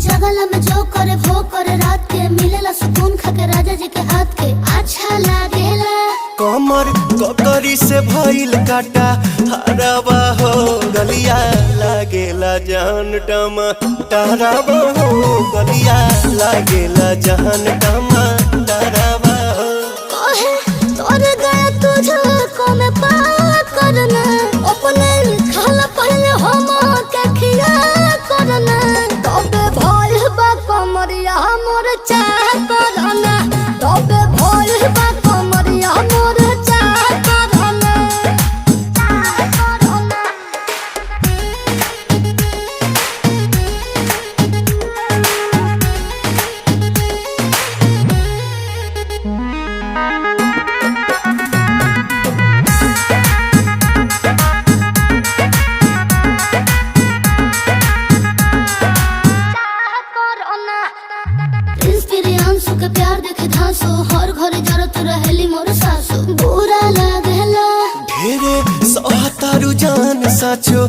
जगला में जो करे वो करे रात के मिलेला सुकून खाके राजा जी के हाथ के अच्छा लागेला। कमर ककरी से भइल काटा हराबा हो गलिया लागेला जान टमाटराबा हो गलिया लागेला जान टमाटराबा हो। कहे तोर गया तुझको मैं पार करना अपने खाला पहले हम के खिया करना तबे भइल बा कमरिया मोर चाह करना तबे भइल बा कमरिया मोर चाह करना चाह करना। प्रियांशु के प्यार देखे धांसो हर घर जरत रहेली मोर सासु बुरा लागेला। ढेरे सहतारू जान साचो